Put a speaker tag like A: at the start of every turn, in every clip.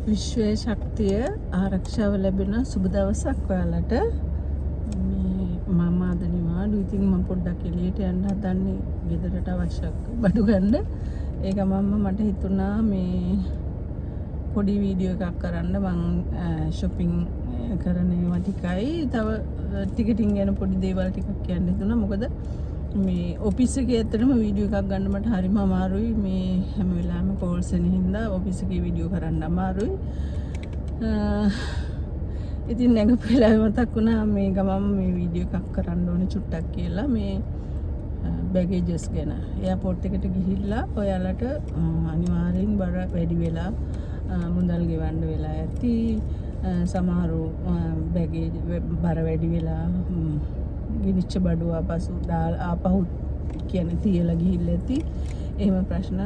A: විශ්වයේ ශක්තිය ආරක්ෂාව ලැබෙන සුබ දවසක් ඔයාලට. මම අද නිවාඩු. ඉතින් මම පොඩ්ඩක් එළියට යන්න හදන්නේ ගෙදරට අවශ්‍ය බඩු ගන්න. ඒක මට හිතුණා මේ පොඩි වීඩියෝ එකක් කරන්න. මම shopping කරන ඒවා ටිකයි තව ටිකටින් ගැන පොඩි දේවල් ටිකක් කියන්න හිතුණා. මොකද මේ ඔෆිස් එකේ ඇත්තටම වීඩියෝ එකක් ගන්න මට හරිම අමාරුයි. මේ හැම වෙලාවෙම කෝල්ස් එන හින්දා ඔෆිස් එකේ වීඩියෝ කරන්න අමාරුයි. ඉතින් නැගපෙලා මතක් වුණා මේ ගමම මේ වීඩියෝ එකක් කරන්න ඕනේ චුට්ටක් කියලා. මේ බැගේජස් ගැන එයාපෝට් එකට ගිහිල්ලා ඔයාලට අනිවාර්යෙන් බර වැඩි වෙලා මුදල් ගෙවන්න වෙලා ඇති. සමහරු බැගේජ් බර වැඩි වෙලා ගිනිච්ච බඩුව ආපසු ආපහු කියන්නේ තියලා ගිහිල්ලා ඇති. එහෙම ප්‍රශ්න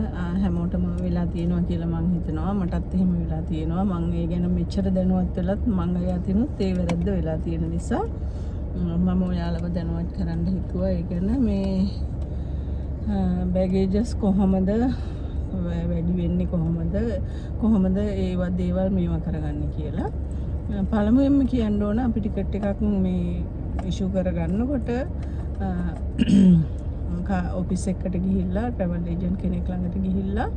A: හැමෝටම වෙලා තියෙනවා කියලා මං හිතනවා. මටත් එහෙම වෙලා තියෙනවා. මං ඒ ගැන මෙච්චර දැනුවත් වෙලත් මං යතිනුත් ඒ වැරද්ද වෙලා තියෙන නිසා මම ඔයාලව දැනුවත් කරන්න හිතුවා. ඒ කියන්නේ මේ බැගේජස් කොහොමද වැඩි වෙන්නේ, කොහොමද ඒවා දේවල් මේවා කරගන්නේ කියලා. පළමුවෙන්ම කියන්න ඕන අපි ටිකට් එකක් මේ ඉෂු කරගන්නකොට ඔෆිස් එකට ගිහිල්ලා ට්‍රැවල් ඒජන්ට් කෙනෙක් ළඟට ගිහිල්ලා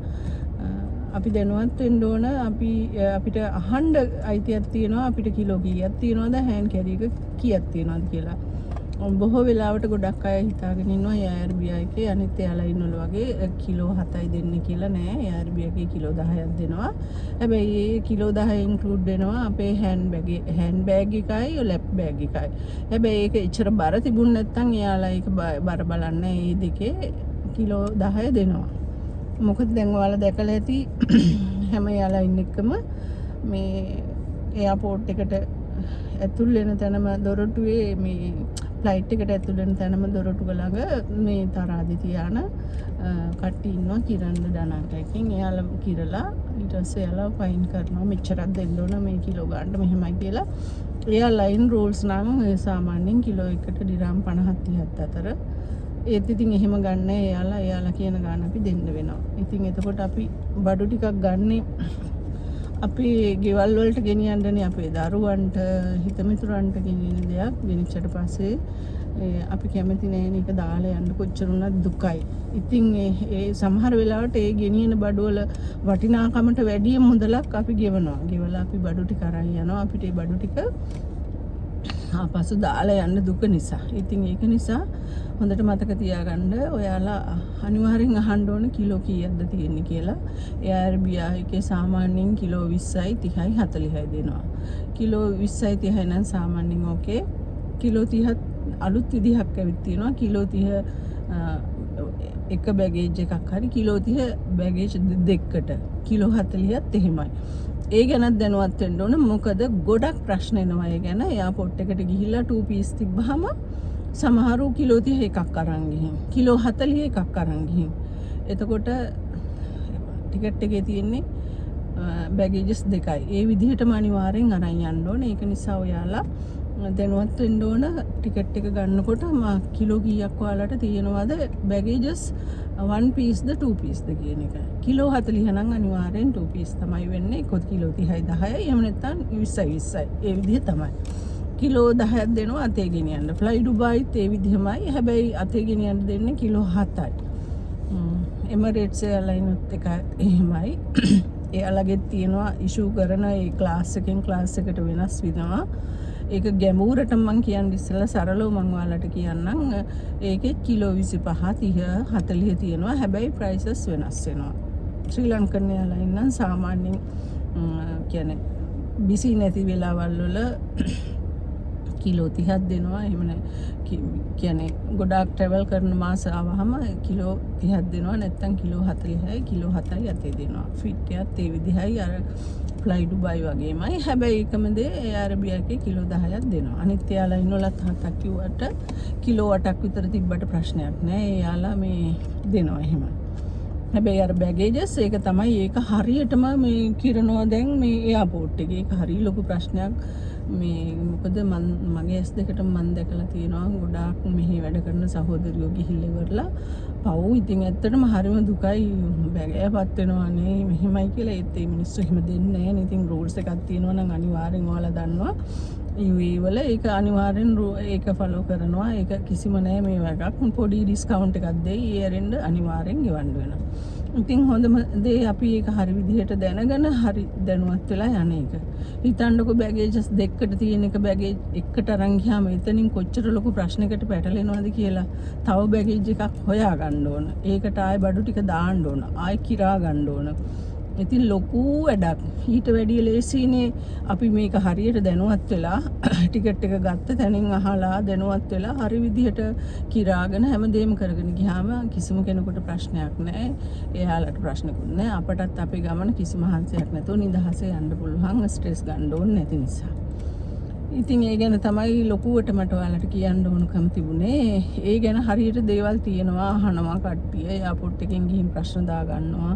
A: අපි දැනුවත් වෙන්න ඕන. අපිට අහන්න අයිතියක් තියෙනවා අපිට කිලෝ කීයක් තියෙනවද, හෑන්ඩ් කැරි එක කීයක් තියෙනවද කියලා. බොහෝ වෙලාවට ගොඩක් අය හිතාගෙන ඉන්නවා AirB එකේ අනිත් එයාලා ඉන්නවල වගේ කිලෝ 7යි දෙන්නේ කියලා. නෑ, AirB එකේ කිලෝ 10ක් දෙනවා. හැබැයි ඒ කිලෝ 10 ඉන්ක්ලූඩ් වෙනවා අපේ හෑන්ඩ් බෑග් එකයි ලැප් බෑග් එකයි. හැබැයි ඒක එච්චර බර තිබුණ නැත්නම් එයාලා ඒක බර බලන්නේ මේ දෙකේ කිලෝ 10 දෙනවා. මොකද දැන් ඔයාලා දැකලා ඇති හැම එයාලා ඉන්න එකම මේ එයාපෝට් එකට ඇතුල් වෙන තැනම දොරටුවේ මේ ෆ්ලයිට් එකට ඇතුල් වෙන තැනම දොරටුව ළඟ මේ තරාදි තියාන කට්ටිය ඉන්නවා කිරන්න ඩනාටකින්. එයාලා කිරලා ඊට පස්සේ එයාලා ෆයින් කරනවා මෙච්චරක් දෙන්න ඕන මේ කිලෝ ගන්න මෙහෙමයි කියලා. එයා ලයින් රූල්ස් නම් සාමාන්‍යයෙන් කිලෝ එකට ඩිරම් 50 30 අතර. ඒත් ඉතින් එහෙම ගන්න එයාලා කියන ගාන අපි දෙන්න වෙනවා. ඉතින් එතකොට අපි බඩු ටිකක් ගන්නේ අපි ගෙවල් වලට ගෙනියන්නනේ අපේ දරුවන්ට හිතමිතුරන්ට ගෙනියන දෙයක්. ගෙනිච්චට පස්සේ අපි කැමති නෑ මේක දාලා යන්න කොච්චර උනත් දුකයි. ඉතින් ඒ සමහර වෙලාවට ඒ ගෙනියන බඩුවල වටිනාකමට වැඩිය මුදලක් අපි ගෙවනවා. ගෙවලා අපි බඩු ටික අරන් යනවා. අපිට ඒ බඩු ටික ආපසු දාලා යන්න දුක නිසා. ඉතින් ඒක නිසා හොඳට මතක තියාගන්න ඔයාලා අනිවාර්යෙන් අහන්න ඕන කිලෝ කීයක්ද තියෙන්නේ කියලා. AirB එකේ සාමාන්‍යයෙන් කිලෝ 20යි 30යි 40යි දෙනවා. කිලෝ 20යි 30යි නම් සාමාන්‍යයෙන් ඕකේ. කිලෝ 30 අලුත් විදිහක් ඇවිත් තියෙනවා. කිලෝ 30 එක බැගේජ් එකක් හරි කිලෝ 30 බැගේජ් දෙකකට කිලෝ 40ත් එහෙමයි. ඒ ගැනත් දැනුවත් වෙන්න ඕන. මොකද ගොඩක් ප්‍රශ්න එනවා ඒ ගැන. එයාපෝට් එකට ගිහිල්ලා 2 පීස් තිබ්බහම සමහරු කිලෝ 30 එකක් අරන් ගිහින් කිලෝ 40 එකක් අරන් ගිහින්. එතකොට ටිකට් එකේ තියෙන්නේ බැගේජස් දෙකයි. ඒ විදිහටම අනිවාර්යෙන් අරන් යන්න ඕනේ. ඒක නිසා ඔයාලා දැනුවත් වෙන්න ඕන. ටිකට් එක ගන්නකොට කිලෝ කීයක් ඔයාලට තියෙනවද බැගේජස් 1 piece ද 2 piece ද කියන එක. කිලෝ 40 නම් අනිවාර්යෙන් 2 piece තමයි වෙන්නේ. කොත් කිලෝ 30යි 10යි එහෙම නැත්නම් 20යි 20යි. ඒ විදිහ තමයි. කිලෝ 10ක් දෙනවා අතේ ගෙනියන්න. ෆ්ලයි ඩුබායිත් ඒ විදිහමයි. හැබැයි අතේ ගෙනියන්න දෙන්නේ කිලෝ 7යි. එමිරේට්ස් එයාලයිනුත් එක එහෙමයි. එයාලගෙත් තියෙනවා ඉෂු කරන ඒ ක්ලාස් එකෙන් ක්ලාස් එකට වෙනස් වෙනවා. ඒක ගැඹුරට මම කියන්නේ ඉස්සෙල්ලා සරලව මම ඔයාලට කියන්නම්. ඒකේ කිලෝ 25 30 40 තියෙනවා. හැබැයි ප්‍රයිසස් වෙනස් වෙනවා. ශ්‍රී ලංකන් එයාලයින් නම් සාමාන්‍යයෙන් කියන්නේ බිසි නැති වෙලාවල් වල කිලෝ 30ක් දෙනවා. එහෙම කියන්නේ ගොඩාක් ට්‍රැවල් කරන මාස ආවහම කිලෝ 30ක් දෙනවා. නැත්නම් කිලෝ 40යි කිලෝ 7යි අතේ දෙනවා. ෆිට් එකත් ඒ විදිහයි අර ෆ්ලයි ඩුබායි වගේමයි. හැබැයි එකම දේ AirB එකේ කිලෝ 10ක් දෙනවා. අනිත් එයාලා ඉන්නවලත් 7ක් කිව්වට කිලෝ 8ක් විතර තිබ්බට ප්‍රශ්නයක් නෑ. එයාලා මේ දෙනවා එහෙම. හැබැයි අර බැගේජස් ඒක තමයි ඒක හරියටම මේ කිරනවා දැන් මේ එයාපෝට් එකේ. ඒක හරිය ලොකු ප්‍රශ්නයක්. මේ මොකද මගේ ඇස් දෙකට මම දැකලා තියෙනවා ගොඩාක් මෙහි වැඩ කරන සහෝදරියෝ ගිහිල්ලා ඉවරලා පව් ඉතින් ඇත්තටම හරිම දුකයි බැගෑපත් වෙනවානේ මෙහිමයි කියලා ඒත් මේ මිනිස්සු එහෙම දෙන්නේ නැහැ නේ. ඉතින් රූල්ස් එකක් තියෙනවා නම් අනිවාර්යෙන් ඔයාලා දන්නවා UAE වල ඒක අනිවාර්යෙන් ඒක ෆලෝ කරනවා. ඒක කිසිම නෑ මේ එකක් පොඩි ඩිස්කවුන්ට් එකක් දෙයි ඒ ඇරෙන්න අනිවාර්යෙන් ගෙවන්න වෙනවා. ඉතින් හොඳම දේ අපි ඒක හරි විදිහට දැනගෙන හරි දැනුවත් වෙලා යන එක. හිතන්නකො බෑගේජස් දෙකකට තියෙන එක බෑගේජ් එකට අරන් ගියාම එතනින් කොච්චර ලොකු ප්‍රශ්නයකට පැටලෙනවද කියලා. තව බෑගේජ් එකක් හොයා ගන්න ඕන. ඒකට ආයෙ බඩු ටික දාන්න ඕන. ආයෙ කිරා ගන්න ඕන. ඉතින් ලොකු වැඩක්. ඊට වැඩිය ලේසිනේ අපි මේක හරියට දැනුවත් වෙලා ටිකට් එක ගත්ත තැනින් අහලා දැනුවත් වෙලා හරි විදිහට කිරාගෙන හැමදේම කරගෙන ගියාම කිසිම කෙනෙකුට ප්‍රශ්නයක් නැහැ. එයාලට ප්‍රශ්නකුත් නැහැ. අපටත් අපේ ගමන කිසිම හංසයක් නැතුව නිදහසේ යන්න පුළුවන් ස්ට්‍රෙස් ගන්න ඕනේ නැති නිසා. ඉතින් ඒ ගැන තමයි ලොකුවට මට ඔයාලට කියන්න ඕනකම තිබුණේ. ඒ ගැන හරියට දේවල් තියෙනවා අහනවා කට්ටිය. එයාපෝට් එකෙන් ගිහින් ප්‍රශ්න දා ගන්නවා.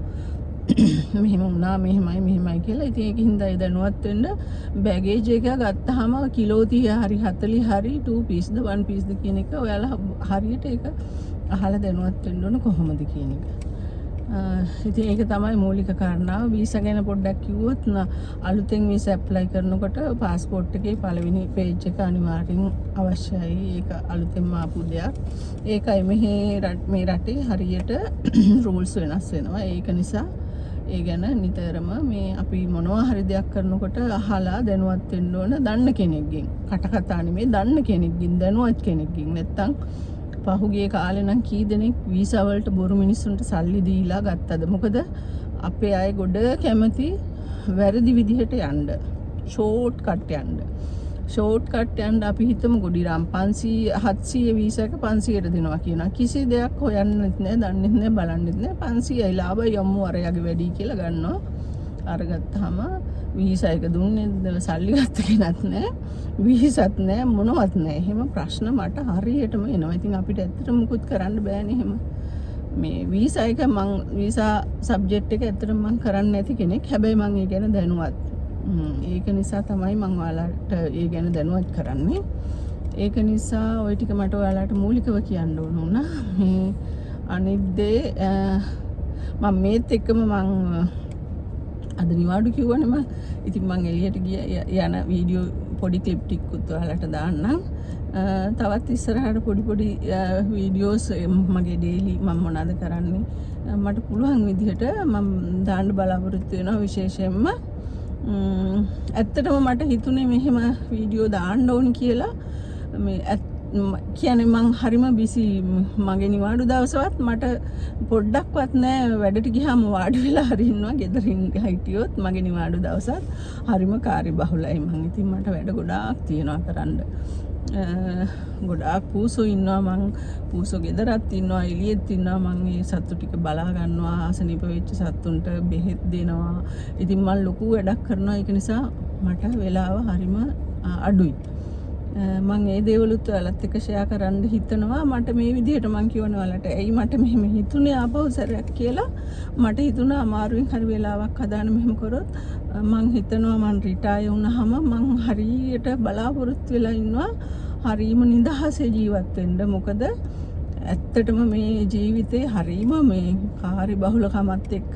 A: මෙහෙම වුණා මෙහෙමයි කියලා. ඉතින් ඒකින්ද ඒ දැනුවත් වෙන්න බෑගේජ් එක ගත්තාම කිලෝ 30 හරි 40 හරි 2 piece ද 1 piece ද කියන එක ඔයාලා හරියට ඒක අහලා දැනුවත් වෙන්න ඕන කොහොමද කියන එක. ඉතින් ඒක තමයි මූලික කාරණාව. වීසා ගැන පොඩ්ඩක් කිව්වොත් අලුතෙන් වීසා ඇප්ලයි කරනකොට පාස්පෝර්ට් එකේ පළවෙනි පේජ් එක අනිවාර්යෙන් අවශ්‍යයි. ඒක අලුතෙන්ම ආපු දෙයක්. ඒකයි මේ රටේ හරියට රූල්ස් වෙනස් වෙනවා. ඒක නිසා ඒ ගැන නිතරම මේ අපි මොනවා හරි දෙයක් කරනකොට අහලා දැනුවත් වෙන්න ඕන දන්න කෙනෙක්ගෙන්. කටකතා නෙමෙයි දන්න කෙනෙක්ගෙන් දැනුවත් කෙනෙක්ගෙන්. නැත්තම් පහුගිය කාලේ නම් කී දෙනෙක් වීසා වලට බොරු මිනිස්සුන්ට සල්ලි දීලා ගත්තද? මොකද අපේ අය ගොඩ කැමති වැරදි විදිහට යන්න. ෂෝට් කට් යන්න. ෂෝට් කට් යන්න අපි හිතමු ගොඩිරම් 500 700 වීසා එක 500ට දෙනවා කියනවා. කිසි දෙයක් හොයන්නෙත් නැහැ, දන්නෙත් නැහැ, බලන්නෙත් නැහැ. 500යි ලාභයි යම්මු අරයාගේ වැඩි කියලා ගන්නවා. අරගත්තාම වීසා එක දුන්නේ සල්ලි ගත්ත කෙනත් නැහැ. වීසත් නැහැ මොනවත් නැහැ. එහෙම ප්‍රශ්න මට හරියටම එනවා. ඉතින් අපිට ඇත්තට මුකුත් කරන්න බෑනේ එහෙම. මේ වීසා එක මං වීසා සබ්ජෙක්ට් එක ඇත්තටම මං කරන්නේ නැති කෙනෙක්. හැබැයි මං ඒ ගැන දැනුවත්. ඒක නිසා තමයි මං ඔයාලට ඒ ගැන දැනුවත් කරන්නේ. ඒක නිසා ওই ටික මට ඔයාලට මූලිකව කියන්න ඕන වුණා. මේ අනිත් දේ මම මේත් එක්කම මං අද නිවාඩු කිව්වනේ මං. ඉතින් මං එළියට ගිය යන වීඩියෝ පොඩි ක්ලිප් ටිකකුත් ඔයාලට දාන්නම්. තවත් ඉස්සරහට පොඩි වීඩියෝස් මගේ ඩේලි මම මොනවද කරන්නේ මට පුළුවන් විදිහට මම දාන්න බලාපොරොත්තු වෙනවා. විශේෂයෙන්ම ඇත්තටම මට හිතුනේ මෙහෙම වීඩියෝ දාන්න ඕනි කියලා. මේ කියන්නේ මං හරිම බිසි. මගේ නිවාඩු දවසවත් මට පොඩ්ඩක්වත් නෑ වැඩට ගියාම වාඩි වෙලා හරි ඉන්නවා. ගෙදරින් හිටියොත් මගේ නිවාඩු දවසත් හරිම කාර්යබහුලයි මං. ඉතින් මට වැඩ ගොඩාක් තියෙනවා කරන්න. ගොඩාක් පූසෝ ඉන්නවා මං. පූසෝ ගෙදරත් ඉන්නවා, එළියෙත් ඉන්නවා. මං මේ සත්තු ටික බලා ගන්නවා. ආසනීප වෙච්ච සත්තුන්ට බෙහෙත් දෙනවා. ඉතින් මං ලොකු වැඩක් කරනවා. ඒක නිසා මට වෙලාව හරිම අඩුයි. මං ඒ දේවලුත් ඔයාලත් එක්ක ෂෙයා කරන්න හිතනවා. මට මේ විදිහට මං කියවනවා ඔයාලට. ඇයි මට මෙහෙම හිතුනේ ආපහු සැරයක් කියලා. මට හිතුණා අමාරුවෙන් හරි වෙලාවක් හදාන්න මෙහෙම කරොත් මං හිතනවා මං රිටයර් වුණාම මං හරියට බලාපොරොත්තු වෙලා ඉන්නවා හරීම නිදහසේ ජීවත් වෙන්න. මොකද ඇත්තටම මේ ජීවිතේ හරීම මේ කාර්යබහුලකමත් එක්ක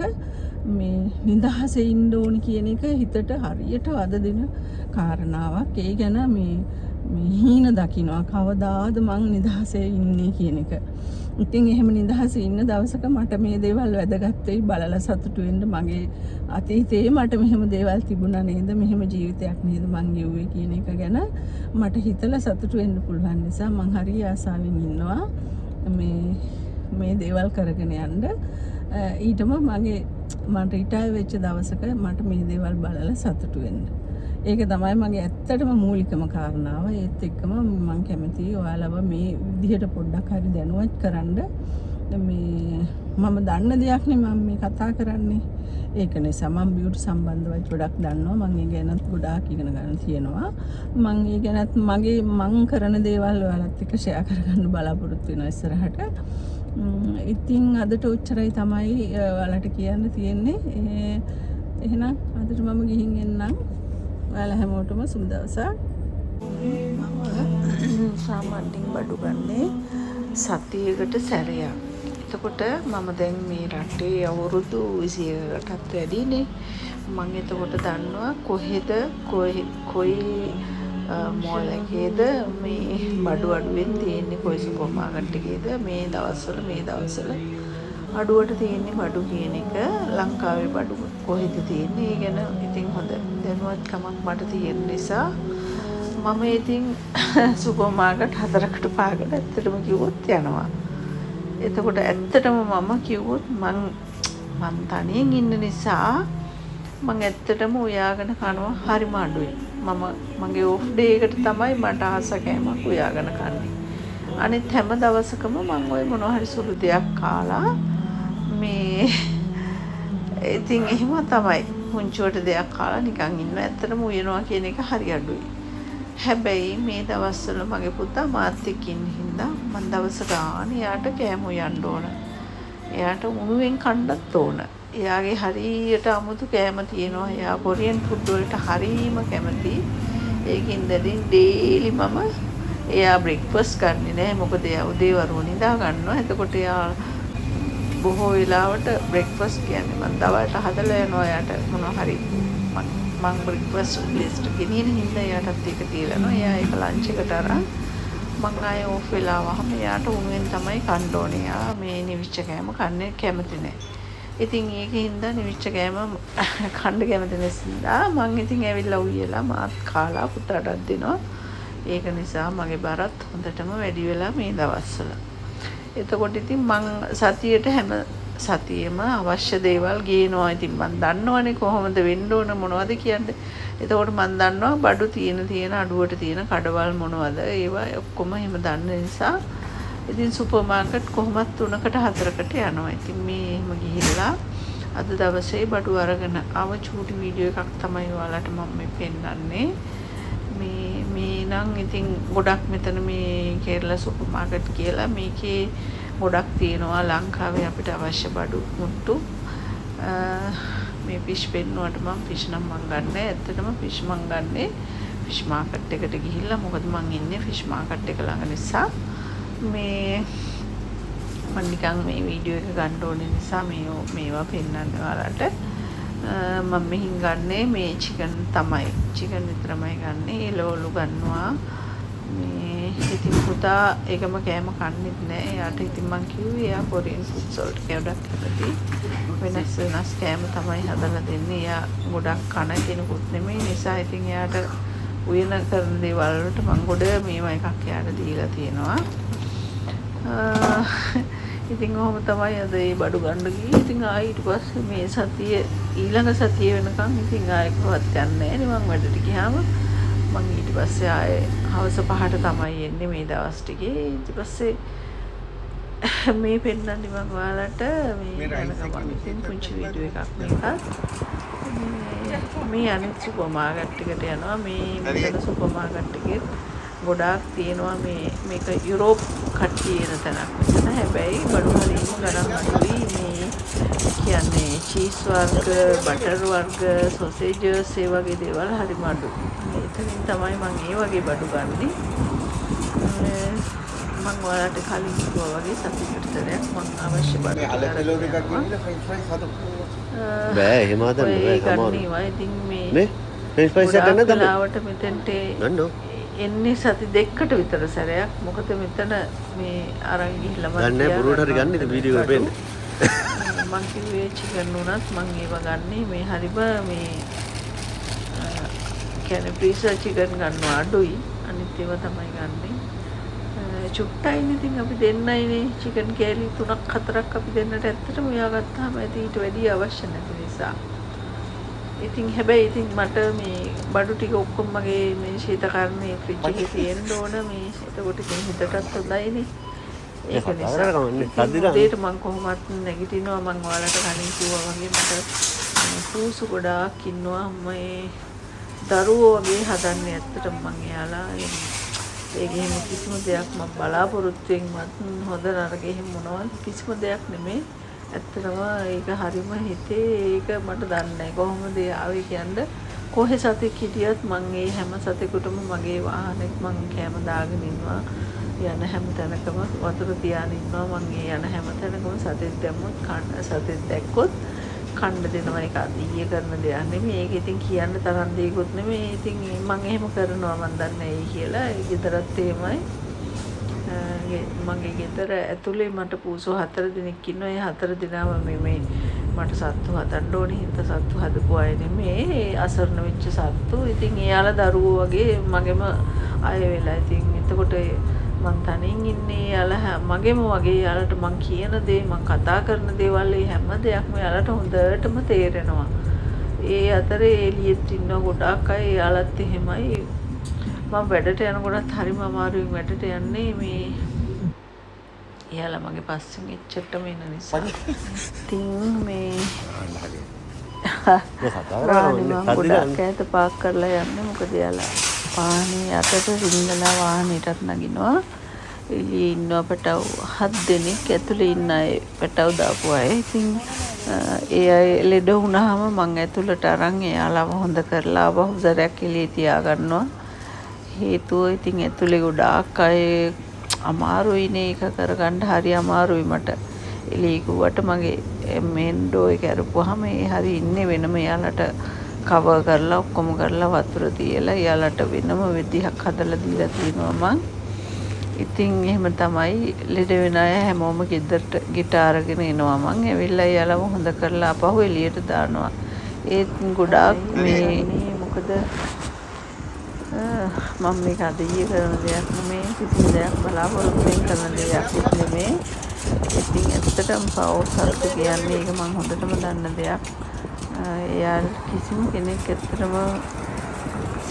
A: මේ නිදහසේ ඉන්න ඕනි කියන එක හිතට හරියට වද දෙන කාරණාවක්. ඒ ගැන මේ හීන දකින්නවා කවදාද මං නිදහසේ ඉන්නේ කියන එක. ඉතින් එහෙම නිදහසේ ඉන්න දවසක මට මේ දේවල් වැදගත් වෙයි බලලා සතුටු වෙන්න. මගේ අතීතයේ මට මෙහෙම දේවල් තිබුණා නේද, මෙහෙම ජීවිතයක් නේද මං ගෙවුවේ කියන එක ගැන මට හිතලා සතුටු වෙන්න පුළුවන් නිසා මං හරිය ආසාවෙන් ඉන්නවා මේ දේවල් කරගෙන යන්න. ඊටම මම රිටයර් වෙච්ච දවසක මට මේ දේවල් බලලා සතුටු වෙන්න. ඒක තමයි මගේ ඇත්තටම මූලිකම කාරණාව. ඒත් එක්කම මම කැමතියි ඔයාලව මේ විදිහට පොඩ්ඩක් හරි දැනුවත් කරන්න. මේ මම දන්න දෙයක් නේ මම මේ කතා කරන්නේ. ඒක නිසා මම බියුටි සම්බන්ධව ගොඩක් දන්නවා. මම ඒ ගැනත් ගොඩාක් ඉගෙන ගන්න තියෙනවා. මම ඒ ගැනත් මං කරන දේවල් ඔයාලත් එක්ක ෂෙයා කරගන්න බලාපොරොත්තු වෙනවා ඉස්සරහට. ඉතින් අදට ඔච්චරයි තමයි ඔයාලට කියන්න තියෙන්නේ. එහෙනම් අදට මම ගිහින් එන්නම්. ඔයාලා හැමෝටම සුබ දවසක්. සාමාන්‍යයෙන් බඩු ගන්නේ සතියකට සැරයක්. එතකොට මම දැන් මේ රටේ අවුරුදු 21කටත් වැඩිනේ. මම එතකොට දන්නවා කොයි මෝල් එකේද මේ බඩු අඩුවෙන් තියෙන්නේ, කොයි සුපර් මාකට් එකේද මේ දවස්වල අඩුවට තියෙන්නේ බඩු කියන එක, ලංකාවේ බඩු කොහෙද තියෙන්නේ, ඒ ගැන ඉතින් හොඳ දැනුවත්කමක් මට තියෙන නිසා මම ඉතින් සුපර් මාකට් 4කට 5කට ඇත්තටම කිව්වොත් යනවා. එතකොට ඇත්තටම මම කිව්වොත් මං තනියෙන් ඉන්න නිසා මං ඇත්තටම උයාගෙන කනවා හරිම අඩුයි. මගේ ඔෆ් ඩේ එකට තමයි මට ආස කෑමක් උයාගෙන කන්නේ. අනිත් හැම දවසකම මං ඔය මොනවා හරි සුළු දෙයක් කාලා මේ ඉතින් එහෙම තමයි පුංචිවට දෙයක් කාලා නිකන් ඉන්න. ඇත්තටම උයනවා කියන එක හරි අඩුයි. හැබැයි මේ දවස්වල මගේ පුතා මාත් එක්ක ඉන්න හින්දා මං දවස ගානේ එයාට කෑම උයන්න ඕන. එයාට උණුවෙන් කන්නත් ඕන. එයාගේ හරියට අමුතු කෑම තියෙනවා. එයා කොරියන් ෆුඩ් වලට හරීම කැමති. ඒකින්ද ඩේලි මම එයා බ්‍රෙක්ෆාස්ට් ගන්නෙ නෑ. මොකද එයා උදේ වරුව නිදා ගන්නවා. එතකොට එයා බොහෝ වෙලාවට බ්‍රෙක්ෆාස්ට් කියන්නේ මම දවල්ට හදලා යනවා. එයාට මොනවා හරි මම බ්‍රෙක්ෆාස්ට් ලිස්ට් ගෙනියන හින්දා එයාටත් ඒක තියලා යනවා. එයා ඒක ලන්ච් එකට අරන් මං ආයේ ඕෆ් වෙලා වහම එයාට උණුවෙන් තමයි කන්න ඕනේ. එයා මේ නිවිච්ච කෑම කන්නේ කැමති නෑ. ඉතින් ඒකින්ද නිවිච්ච කෑම කන්න කැමති නිසා මං ඉතින් ඇවිල්ලා උයලා මාත් කාලා පුතාටත් දෙනවා. ඒක නිසා මගේ බරත් හොඳටම වැඩි වෙලා මේ දවස්වල. එතකොට ඉතින් මං සතියේට හැම සතියෙම අවශ්‍ය දේවල් ගේනවා. ඉතින් මං දන්නවනේ කොහොමද වෙන්න ඕන මොනවද කියන්නේ. එතකොට මං දන්නවා බඩු තියෙන අඩුවට තියෙන කඩවල් මොනවද ඒවා ඔක්කොම එහෙම දන්න නිසා ඉතින් සුපර් මාකට් කොහොමත් 3කට 4කට යනවා. ඉතින් මේ එහෙම ගිහිල්ලා අද දවසේ බඩු අරගෙන ආව චූටි වීඩියෝ එකක් තමයි ඔයාලට මම මේ පෙන්නන්නේ. මේ නම් ඉතින් ගොඩක් මෙතන මේ කේරළ සුපර් මාකට් කියලා මේකේ ගොඩක් තියෙනවා ලංකාවේ අපිට අවශ්‍ය බඩු මුට්ටු. මේ ෆිෂ් පෙන්නුවට මම ෆිෂ් නම් මං ගන්නෑ. ඇත්තටම ෆිෂ් මං ගන්නේ ෆිෂ් මාකට් එකට ගිහිල්ලා. මොකද මං ඉන්නේ ෆිෂ් මාකට් එක ළඟ නිසා මේ මම නිකන් මේ වීඩියෝ එක ගන්න ඕනේ නිසා මේවා පෙන්වන්න ඔයාලට. මම මෙහින් ගන්නේ මේ චිකන් විතරමයි ගන්නේ. එළවලු ගන්නවා. මේ ඉතින් පුතා ඒකම කෑම කන්නේත් නෑ. එයාට ඉතින් මං කිව්වේ එයා කොරියන් ෆුඩ්ස් වලට ගොඩක් කැමති. වෙනස් කෑම තමයි හදලා දෙන්නේ. එයා ගොඩක් කන කෙනෙකුත් නෙමෙයි නිසා ඉතින් එයාට උයන කරන දේවල් වලට මං ගොඩ මේවා එකක් එයාට දීලා තියෙනවා. ඉතින් ඔහොම තමයි අද ඒ බඩු ගන්න ගියේ. ඉතින් ආයෙ ඊට පස්සේ මේ සතිය ඊළඟ සතිය වෙනකන් ඉතින් ආයෙ කොහොත් යන්නේ නෑ. මම වැඩට ගියාම මම ඊට පස්සේ ආයෙ හවස 5ට තමයි එන්නේ මේ දවස් ටිකේ. ඊට පස්සේ මේ පෙන්නන්නේ මම ඔයාලට මේ යනකම් ඉතින් පුංචි වීඩියෝ එකක් මේකත්. මේ අනිත් සුපර් මාකට් එකට යනවා. මේ මෙතන සුපර් මාකට් එකේ ගොඩාක් තියෙනවා. මේක යුරෝප් කට්ටිය එන තැනක් මෙතන. හැබැයි බඩු හරියම ගණන් අඩුයි. මේ කියන්නේ චීස් වර්ග, බටර් වර්ග, සොසේජස් ඒ වගේ දේවල් හරිම අඩුයි. එතනින් තමයි මම ඒ වගේ බඩු ගන්නෙ. මම ඔයාලට කලින් කිව්වා වගේ සතියකට සැරයක් මම අවශ්‍ය බඩු
B: බෑ එහෙම හදන්න බෑ.
A: ගන්නවා. ඉතින් මේ
B: ෆ්‍රෙන්ච් ෆ්‍රයිස් එක ගන්න තමයි.
A: ලාවට මෙතෙන්ට එන්නේ සති දෙකකට විතර සැරයක්. මොකද මෙතන මේ අරන් ගිහිල්ලා මම
B: ගන්න බොරුවට හරි ගන්න ඉතින් වීඩියෝ එක පෙන්න.
A: මං කිව්වේ චිකන් උනත් මං ඒව ගන්නේ මේ හරිම මේ කියන්නේ ප්‍රීසර් චිකන් ගන්නවා අඩුයි. අනිත් ඒවා තමයි ගන්නෙ. චුට්ටයිනේ ඉතින් අපි දෙන්නයිනේ චිකන් කෑලි 3ක් 4ක් අපි දෙන්නට ඇත්තටම උයාගත්තාම ඇති ඊට වැඩි අවශ්‍ය නැති නිසා. ඉතින් හැබැයි ඉතින් මට මේ බඩු ටික ඔක්කොම මගේ මේ ශීතකරණයේ ෆ්‍රිජ් එකේ තියෙන්න ඕන. මේ එතකොට ඉතින් හිතටත් හොඳයිනේ. ඒක නිසා ඒකට මම කොහොමත් නැගිටිනවා. මම ඔයාලට කලින් කිව්වා වගේ මට පූසු ගොඩාක් ඉන්නවා. මේ දරුවෝ වගේ හදන්නේ ඇත්තටම මම එයාලා ඒකෙම කිසිම දෙයක් මම බලාපොරොත්තුෙන්වත් හොඳ නරක එහෙම මොනවද කිසිම දෙයක් නෙමෙයි. ඇත්තටම ඒක හරිම හිතේ ඒක මට දන්නේ නැහැ කොහොමද ආවේ කියන්නේ
C: කොහේ සතෙක් හිටියත් මං ඒ හැම සතෙකුටම මගේ වාහනෙත් මං කැම දාගෙන ඉන්නවා. යන හැම තැනකම වතුර තියාගෙන ඉන්නවා. මං ඒ යන හැම තැනකම සතෙක් දැම්මොත් සතෙක් දැක්කොත් කන්න දෙනවා. ඒක අදීය කරන දෙයක් නෙමෙයි. ඒක ඉතින් කියන්න තරම් දෙයක්වත් නෙමෙයි. ඉතින් මං එහෙම කරනවා මං දන්නේ ඇයි කියලා. ඒ ගෙදරත් එහෙමයි. මගේ ගෙදර ඇතුලේ මට පූසෝ 4 දෙනෙක් ඉන්නවා. ඒ 4 දෙනාම මේ මට සත්තු හදන්න ඕනේ හින්දා සත්තු හදපු අය නෙමෙයි. අසරණ වෙච්ච සත්තු. ඉතින් එයාලා දරුවෝ වගේ මගෙම අය වෙලා. ඉතින් එතකොට මං තනින් ඉන්නේ. එයාලා මගෙම වගේ එයාලට මං කියන දේ මං කතා කරන දේවල් හැම දෙයක්ම එයාලට හොඳටම තේරෙනවා. ඒ අතරේ එළියෙත් ඉන්න ගොඩාක් අය එයාලත් එහෙමයි. මම වැඩට යනකොටත් හරිම අමාරුවෙන් වැඩට යන්නේ මේ එයාලා මගේ පස්සෙන් එච්චරටම එන නිසා. ඉතින් මේ ගොඩක් ඈත පාක් කරලා යන්නේ මොකද එයාලා වාහනේ අතට රිංගලා වාහනේටත් නගිනවා. එළියේ ඉන්නවා පැටව 7 දෙනෙක් ඇතුලේ ඉන්න අය පැටව දාපු අය. ඉතින් ඒ අය ලෙඩ වුණාම මං ඇතුළට අරන් එයාලව හොඳ කරලා බහුසරයක් එළියේ තියා ගන්නවා. හේතුව ඉතින් ඇතුලේ ගොඩාක් අය අමාරුයිනේ ඒක කරගන්න හරි අමාරුයි මට. එළියේ ගුවට මගේ මේන් ඩෝ එක අරපුවාම ඒ හරි ඉන්නේ වෙනම එයාලට කවර් කරලා ඔක්කොම කරලා වතුර තියලා එයාලට වෙනම විදිහක් හදලා දීලා තිනවා මං. ඉතින් එහෙම තමයි ලෙඩ වෙන අය හැමෝම ගෙදරට ගිට අරගෙන එනවා මං. ඇවිල්ලා එයාලව හොඳ කරලා අපහු එළියට දානවා. ඒත් ගොඩාක් මේ මොකද මම මේක අදීය කරන දෙයක් නෙමෙයි. කිසිම දෙයක් බලාපොරොත්තුෙන් කරන දෙයක් නෙමෙයි. ඉතින් ඇත්තටම පවසත් කියන්නේ ඒක මම හොඳටම දන්න දෙයක්. එයා කිසිම කෙනෙක් ඇත්තටම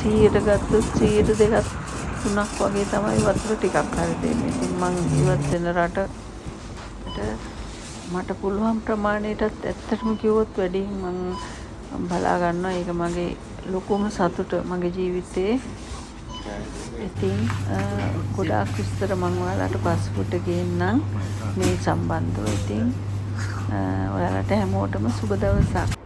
C: 100ට ගත්තොත් 100ට 2ක් 3ක් වගේ තමයි වතුර ටිකක් හරි දෙන්නේ. ඉතින් මං ඉවත් වෙන රටට මට පුළුවන් ප්‍රමාණයටත් ඇත්තටම කිව්වොත් වැඩියෙන් මං බලා ගන්නවා. ඒක මගේ ලොකුම සතුට මගේ ජීවිතේ. ඉතින් ගොඩාක් විස්තර මම ඔයාලට පස්සෙට ගේන්නම් මේ සම්බන්ධව. ඉතින් ඔයාලට හැමෝටම සුබ දවසක්.